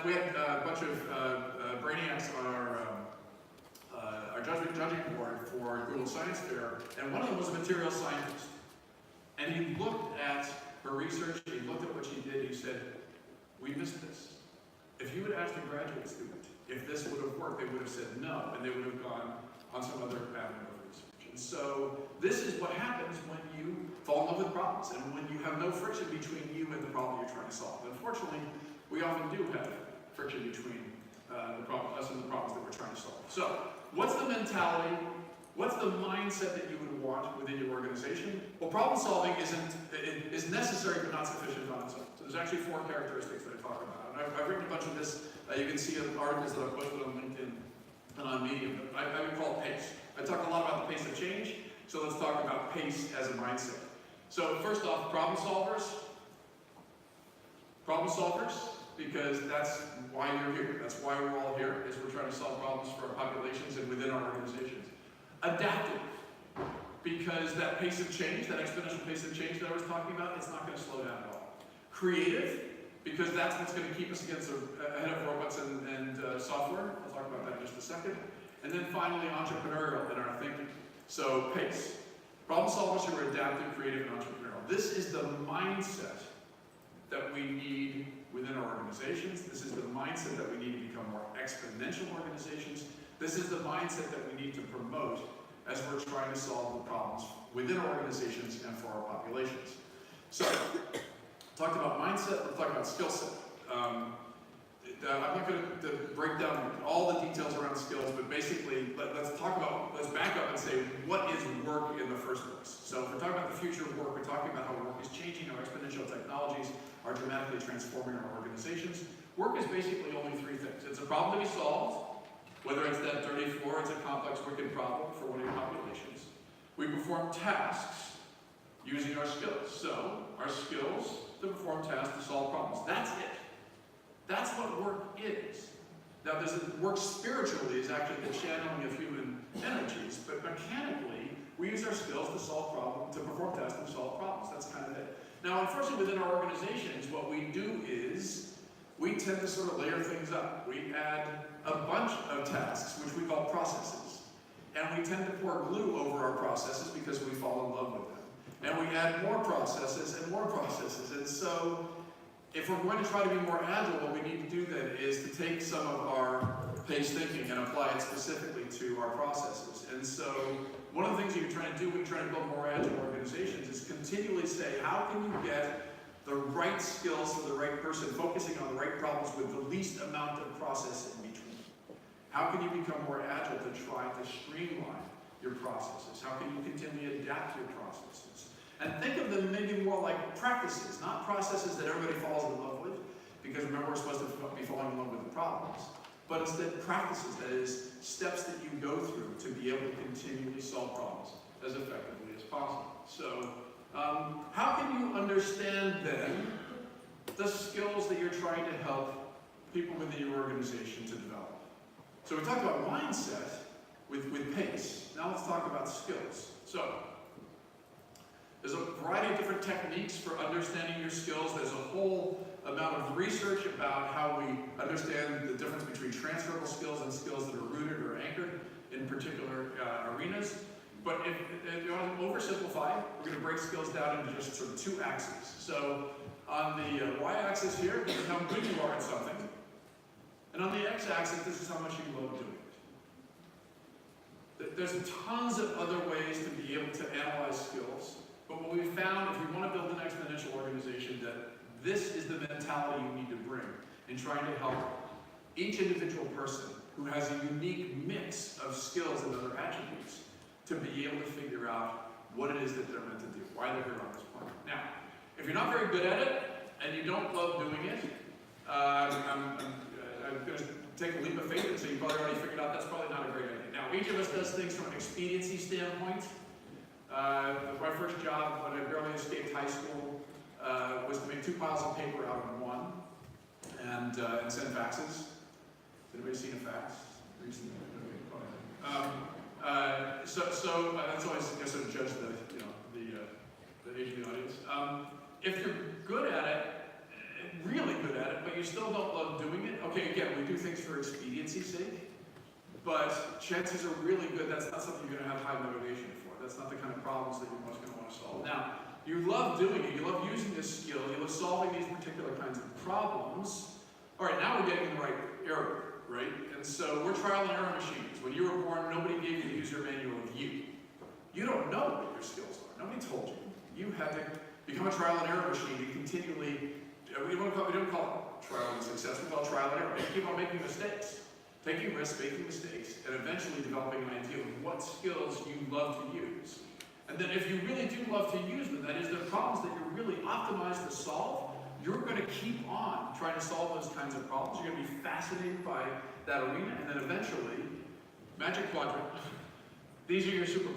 we had a bunch of brainiacs on our judging board for Google Science Fair, and one of them was a materials scientist. And he looked at her research, he looked at what she did, he said, we missed this. If you had asked a graduate student if this would have worked, they would have said no, and they would have gone on some other avenue of research. And so this is what happens when you fall in love with problems, and when you have no friction between you and the problem you're trying to solve. Unfortunately, we often do have friction between us and the problems that we're trying to solve. So, what's the mentality? What's the mindset that you would want within your organization? Well, problem solving is necessary but not sufficient on its own. So there's actually 4 characteristics that I talk about. And I've written a bunch of this. You can see articles that I've posted on LinkedIn and on Medium. But I would call it PACE. I talk a lot about the pace of change, so let's talk about PACE as a mindset. So first off, problem solvers. Problem solvers, because that's why you're here. That's why we're all here, is we're trying to solve problems for our populations and within our organizations. Adaptive, because that pace of change, that exponential pace of change that I was talking about, it's not going to slow down at all. Creative, because that's what's going to keep us ahead of robots and software. I'll talk about that in just a second. And then finally, entrepreneurial in our thinking. So PACE. Problem solvers who are adaptive, creative, and entrepreneurial. This is the mindset that we need within our organizations. This is the mindset that we need to become more exponential organizations. This is the mindset that we need to promote as we're trying to solve the problems within our organizations and for our populations. So, talked about mindset, let's talk about skill set. I'm not going to break down all the details around skills, but basically, let's back up and say, what is work in the first place? So if we're talking about the future of work, we're talking about how work is changing, how exponential technologies are dramatically transforming our organizations. Work is basically only 3 things. It's a problem to be solved, whether it's that dirty floor, it's a complex, wicked problem for one of your populations. We perform tasks using our skills. So, our skills to perform tasks to solve problems. That's it. That's what work is. Now, work spiritually is actually the channeling of human energies, but mechanically, we use our skills to solve problems, to perform tasks and solve problems. That's kind of it. Now, unfortunately, within our organizations, what we do is we tend to sort of layer things up. We add a bunch of tasks, which we call processes, and we tend to pour glue over our processes because we fall in love with them. And we add more processes and more processes, and so if we're going to try to be more agile, what we need to do then is to take some of our PACE thinking and apply it specifically to our processes. And so one of the things that you're trying to do when you're trying to build more agile organizations is continually say, how can you get the right skills for the right person, focusing on the right problems with the least amount of process in between? How can you become more agile to try to streamline your processes? How can you continually adapt your processes? And think of them maybe more like practices, not processes that everybody falls in love with, because remember, we're supposed to be falling in love with the problems, but instead practices, that is, steps that you go through to be able to continually solve problems as effectively as possible. So, how can you understand then the skills that you're trying to help people within your organization to develop? So we talked about mindset with PACE. Now let's talk about skills. So, there's a variety of different techniques for understanding your skills. There's a whole amount of research about how we understand the difference between transferable skills and skills that are rooted or anchored in particular arenas. But if you want to oversimplify, we're going to break skills down into just sort of 2 axes. So on the y-axis here, this is how good you are at something. And on the x-axis, this is how much you love doing it. There's tons of other ways to be able to analyze skills. But what we found, if you want to build an exponential organization, that this is the mentality you need to bring in trying to help each individual person who has a unique mix of skills and other attributes to be able to figure out what it is that they're meant to do, why they're here on this planet. Now, if you're not very good at it, and you don't love doing it, I'm going to take a leap of faith and say you probably already figured out that's probably not a great idea. Now, each of us does things from an expediency standpoint. My first job when I barely escaped high school was to make 2 piles of paper out of one and send faxes. Has anybody seen a fax recently? So that's always I sort of judge the age of the audience. If you're good at it, really good at it, but you still don't love doing it, okay, again, we do things for expediency's sake, but chances are really good that's not something you're going to have high motivation for. That's not the kind of problems that you're most going to want to solve. Now, you love doing it, you love using this skill, you love solving these particular kinds of problems. All right, now we're getting in the right area, right? And so we're trial and error machines. When you were born, nobody gave you the user manual of you. You don't know what your skills are. Nobody told you. You had to become a trial and error machine. You continually, we don't call it trial and success, we call it trial and error. You keep on making mistakes, taking risks, making mistakes, and eventually developing an idea of what skills you love to use. And then if you really do love to use them, that is, the problems that you're really optimized to solve, you're going to keep on trying to solve those kinds of problems. You're going to be fascinated by that arena, and then eventually, Magic Quadrant, these are your super